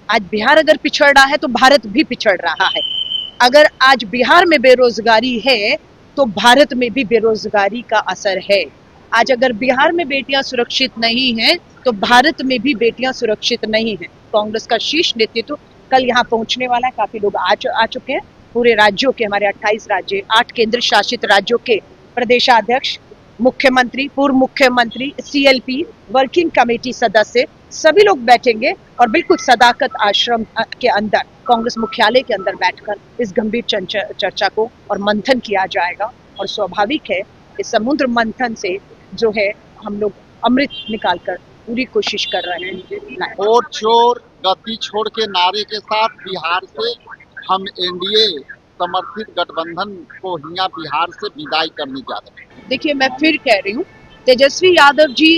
आज बिहार अगर पिछड़ रहा है तो भारत भी पिछड़ रहा है। अगर आज बिहार में बेरोजगारी है तो भारत में भी बेरोजगारी का असर है। आज अगर बिहार में बेटियां सुरक्षित नहीं हैं तो भारत में भी बेटियां सुरक्षित नहीं हैं। कांग्रेस का शीर्ष नेतृत्व कल यहाँ पहुंचने वाला है। काफी लोग आ चुके हैं। पूरे राज्यों के, हमारे 28 राज्य, 8 केंद्र शासित राज्यों के प्रदेशाध्यक्ष, मुख्यमंत्री, पूर्व मुख्यमंत्री, सीएलपी, वर्किंग कमेटी सदस्य सभी लोग बैठेंगे और बिल्कुल सदाकत आश्रम के अंदर, कांग्रेस मुख्यालय के अंदर बैठकर इस गंभीर चर्चा को और मंथन किया जाएगा। और स्वाभाविक है इस समुद्र मंथन से जो है हम लोग अमृत निकालकर पूरी कोशिश कर रहे हैं। और चोर गद्दी छोड़ के नारे के साथ बिहार से हम एनडीए समर्थित गठबंधन को यहाँ बिहार से विदाई करने जा रहे हैं। देखिए, मैं फिर कह रही हूँ, तेजस्वी यादव जी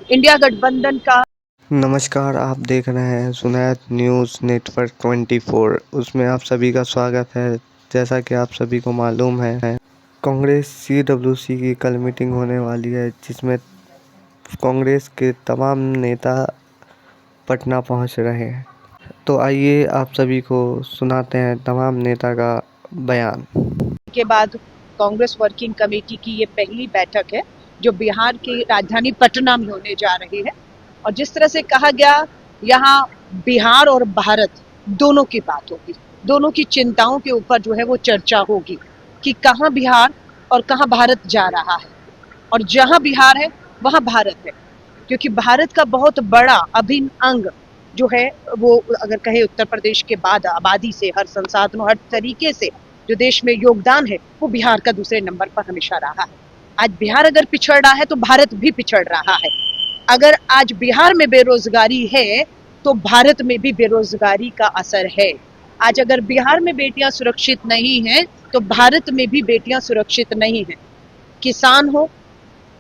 इंडिया गठबंधन का। नमस्कार, आप देख रहे हैं सुनैत न्यूज़ नेटवर्क 24। उसमें आप सभी का स्वागत है। जैसा कि आप सभी को मालूम है, कांग्रेस सीडब्ल्यूसी की कल मीटिंग होने वाली है, जिसमें कांग्रेस के तमाम नेता पटना पहुंच रहे हैं। तो आइए आप सभी को सुनाते हैं तमाम नेता का बयान। के बाद कांग्रेस वर्किंग कमेटी की ये पहली बैठक है जो बिहार की राजधानी पटना में होने जा रही है। और जिस तरह से कहा गया, यहाँ बिहार और भारत दोनों की बात होगी, दोनों की चिंताओं के ऊपर जो है वो चर्चा होगी कि कहाँ बिहार और कहाँ भारत जा रहा है। और जहाँ बिहार है वहाँ भारत है, क्योंकि भारत का बहुत बड़ा अभिन्न अंग जो है वो, अगर कहे उत्तर प्रदेश के बाद आबादी से, हर संसाधनों, हर तरीके से जो देश में योगदान है, वो बिहार का दूसरे नंबर पर हमेशा रहा है। आज बिहार अगर पिछड़ रहा है तो भारत भी पिछड़ रहा है। अगर आज बिहार में बेरोजगारी है तो भारत में भी बेरोजगारी का असर है। आज अगर बिहार में बेटियां सुरक्षित नहीं हैं तो भारत में भी बेटियां सुरक्षित नहीं हैं। किसान हो,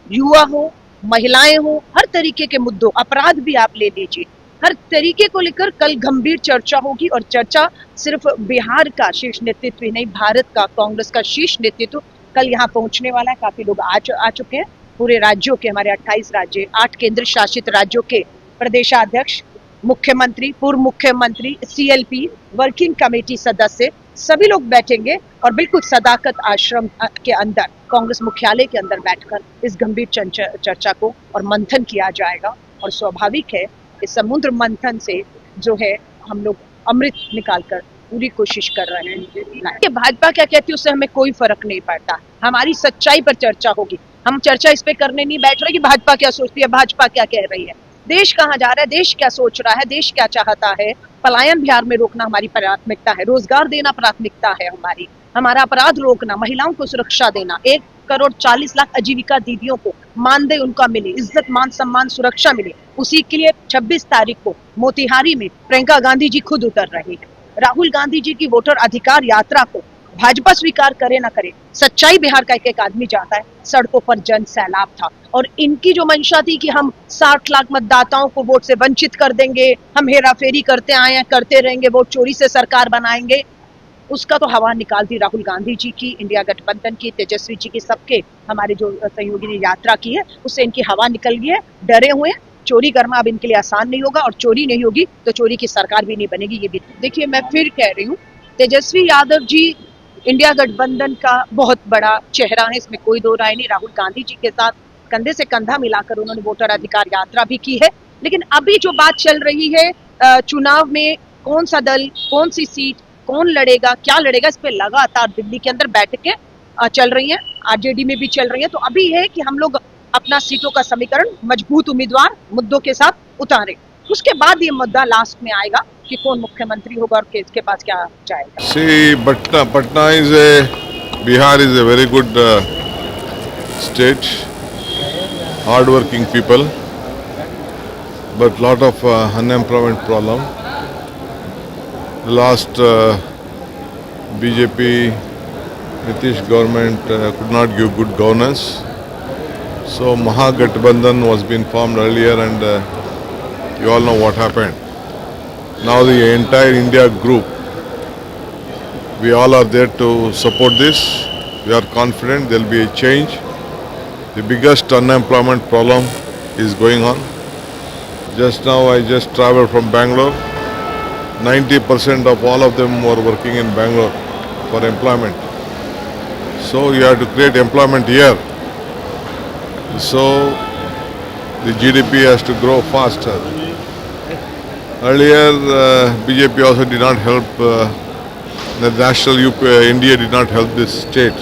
युवा हो, महिलाएं हो, हर तरीके के मुद्दों, अपराध भी आप ले लीजिए, हर तरीके को लेकर कल गंभीर चर्चा होगी। और चर्चा सिर्फ बिहार का शीर्ष नेतृत्व ही नहीं, भारत का, कांग्रेस का शीर्ष नेतृत्व कल यहाँ पहुंचने वाला है। काफी लोग आ चुके हैं। पूरे राज्यों के, हमारे 28 राज्य, 8 केंद्र शासित राज्यों के प्रदेशाध्यक्ष, मुख्यमंत्री, पूर्व मुख्यमंत्री, सीएलपी, वर्किंग कमेटी सदस्य सभी लोग बैठेंगे और बिल्कुल सदाकत आश्रम के अंदर, कांग्रेस मुख्यालय के अंदर बैठकर इस गंभीर चर्चा को और मंथन किया जाएगा। और स्वाभाविक है इस समुद्र मंथन से जो है हम लोग अमृत निकालकर पूरी कोशिश कर रहे हैं। कि भाजपा क्या कहती है उससे हमें कोई फर्क नहीं पड़ता। हमारी सच्चाई पर चर्चा होगी। हम चर्चा इस पे करने नहीं बैठ रहे कि भाजपा क्या सोचती है, भाजपा क्या कह रही है, देश कहाँ जा रहा है, देश क्या सोच रहा है, देश क्या चाहता है। पलायन बिहार में रोकना हमारी प्राथमिकता है, रोजगार देना प्राथमिकता है हमारी, हमारा अपराध रोकना, महिलाओं को सुरक्षा देना, 1,40,00,000 आजीविका दीदियों को मानदेय उनका मिले, इज्जत, मान सम्मान, सुरक्षा मिले। उसी के लिए 26 तारीख को मोतिहारी में प्रियंका गांधी जी खुद उतर रही है। राहुल गांधी जी की वोटर अधिकार यात्रा को भाजपा स्वीकार करे ना करे, सच्चाई बिहार का एक एक आदमी चाहता है। सड़कों पर जन सैलाब था और इनकी जो मंशा थी कि हम 60 लाख मतदाताओं को वोट से वंचित कर देंगे, हम हेरा फेरी करते आए हैं, करते रहेंगे, वोट चोरी से सरकार बनाएंगे, उसका तो हवा निकाल दी राहुल गांधी जी की, इंडिया गठबंधन की, तेजस्वी जी की, सबके, हमारे जो सहयोगी ने यात्रा की है उससे इनकी हवा निकल गई है। डरे हुए हैं, चोरी करना अब इनके लिए आसान नहीं होगा और चोरी नहीं होगी तो चोरी की सरकार भी नहीं बनेगी। ये भी देखिए, मैं फिर कह रही हूँ, तेजस्वी यादव जी इंडिया गठबंधन का बहुत बड़ा चेहरा है, इसमें कोई दो राय नहीं। राहुल गांधी जी के साथ कंधे से कंधा मिलाकर उन्होंने वोटर अधिकार यात्रा भी की है। लेकिन अभी जो बात चल रही है चुनाव में कौन सा दल, कौन सी सीट, कौन लड़ेगा, क्या लड़ेगा, इस पे लगातार दिल्ली के अंदर बैठकें चल रही हैं, आरजेडी में भी चल रही है। तो अभी है कि हम लोग अपना सीटों का समीकरण मजबूत उम्मीदवार मुद्दों के साथ उतारें, उसके बाद ये मुद्दा लास्ट में आएगा कि कौन मुख्यमंत्री होगा और किसके पास क्या जाएगा। See, Patna is Bihar is a very good state, hard-working people, but lot of unemployment problem. Last BJP Nitish government could not give good governance, so Mahagathbandhan was been formed earlier, and you all know what happened. Now the entire India group, we all are there to support this. We are confident there will be a change. The biggest unemployment problem is going on. Just now I just traveled from Bangalore. 90% of all of them were working in Bangalore for employment. So you have to create employment here. So the GDP has to grow faster. Earlier, BJP also did not help, the national India did not help this state.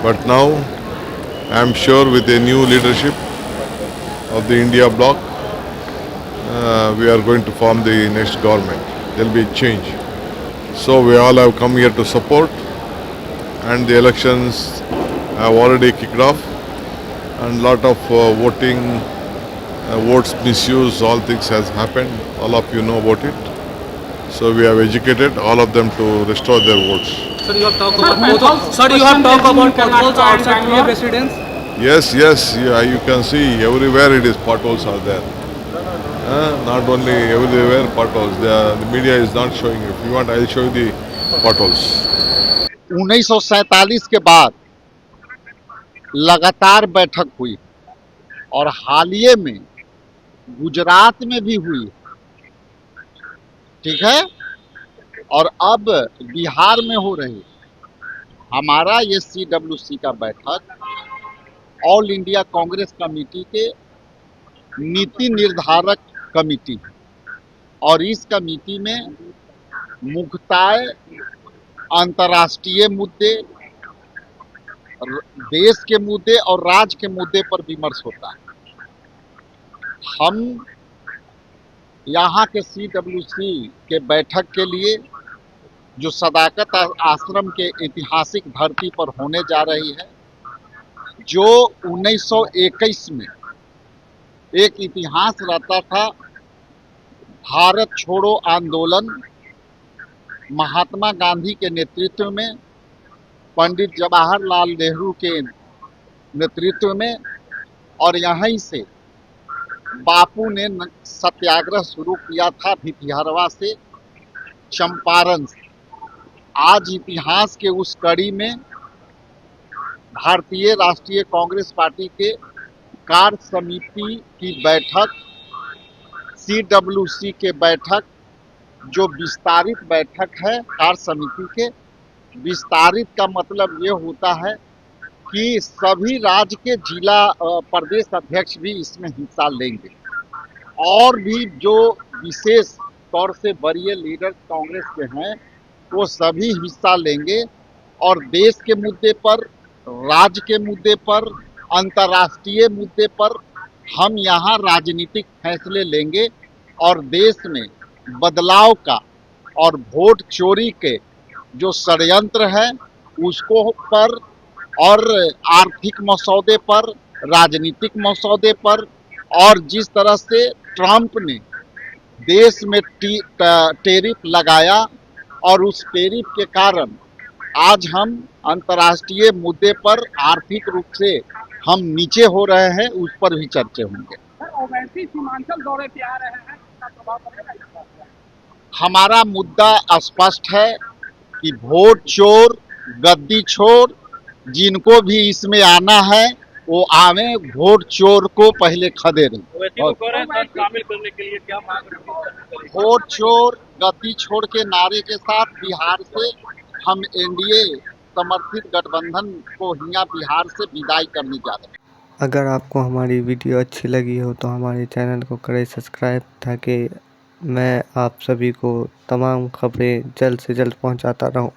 But now, I am sure with a new leadership of the India bloc, we are going to form the next government. There will be change. So we all have come here to support, and the elections have already kicked off, and lot of voting, votes misuse, all things has happened. All of you know about it. So we have educated all of them to restore their votes. Sir, you have talked about potholes. Sir, you have talked about potholes outside your residence. Yes, yeah, you can see everywhere it is potholes are there. Not only everywhere potholes. The media is not showing. If you want, I will show you the potholes. 1947 के बाद लगातार बैठक हुई और हालिये में गुजरात में भी हुई, ठीक है, और अब बिहार में हो रही। हमारा ये CWC का बैठक ऑल इंडिया कांग्रेस कमेटी के नीति निर्धारक कमेटी है और इस कमेटी में मुख्यतः अंतर्राष्ट्रीय मुद्दे, देश के मुद्दे और राज्य के मुद्दे पर विमर्श होता है। हम यहाँ के CWC के बैठक के लिए जो सदाकत आश्रम के ऐतिहासिक धरती पर होने जा रही है, जो 1921 में एक इतिहास रहता था, भारत छोड़ो आंदोलन महात्मा गांधी के नेतृत्व में, पंडित जवाहरलाल नेहरू के नेतृत्व में, और यहीं से बापू ने सत्याग्रह शुरू किया था भितिहरवा से चंपारण से। आज इतिहास के उस कड़ी में भारतीय राष्ट्रीय कांग्रेस पार्टी के कार्य समिति की बैठक, CWC के बैठक, जो विस्तारित बैठक है कार्य समिति के, विस्तारित का मतलब ये होता है कि सभी राज्य के जिला प्रदेश अध्यक्ष भी इसमें हिस्सा लेंगे और भी जो विशेष तौर से वरीय लीडर कांग्रेस के हैं वो सभी हिस्सा लेंगे और देश के मुद्दे पर, राज्य के मुद्दे पर, अंतर्राष्ट्रीय मुद्दे पर हम यहाँ राजनीतिक फैसले लेंगे और देश में बदलाव का और वोट चोरी के जो षड्यंत्र है उसको पर और आर्थिक मसौदे पर, राजनीतिक मसौदे पर, और जिस तरह से ट्रंप ने देश में टैरिफ लगाया और उस टैरिफ के कारण आज हम अंतर्राष्ट्रीय मुद्दे पर आर्थिक रूप से हम नीचे हो रहे हैं, उस पर भी चर्चा होंगे। ओवैसी सीमांचल दौरे पे आ रहे हैं, हमारा मुद्दा स्पष्ट है कि वोट चोर, गद्दी छोर, जिनको भी इसमें आना है वो आवे, वोट चोर को पहले खदेड़ें। शामिल करने के लिए क्या मांग रहे हैं? वोट चोर, गद्दी छोड़ के नारे के साथ बिहार से हम NDA समर्थित गठबंधन को यहाँ बिहार से विदाई करने जा रहे हैं। अगर आपको हमारी वीडियो अच्छी लगी हो तो हमारे चैनल को करें सब्सक्राइब, ताकि मैं आप सभी को तमाम खबरें जल्द से जल्द पहुंचाता रहूं।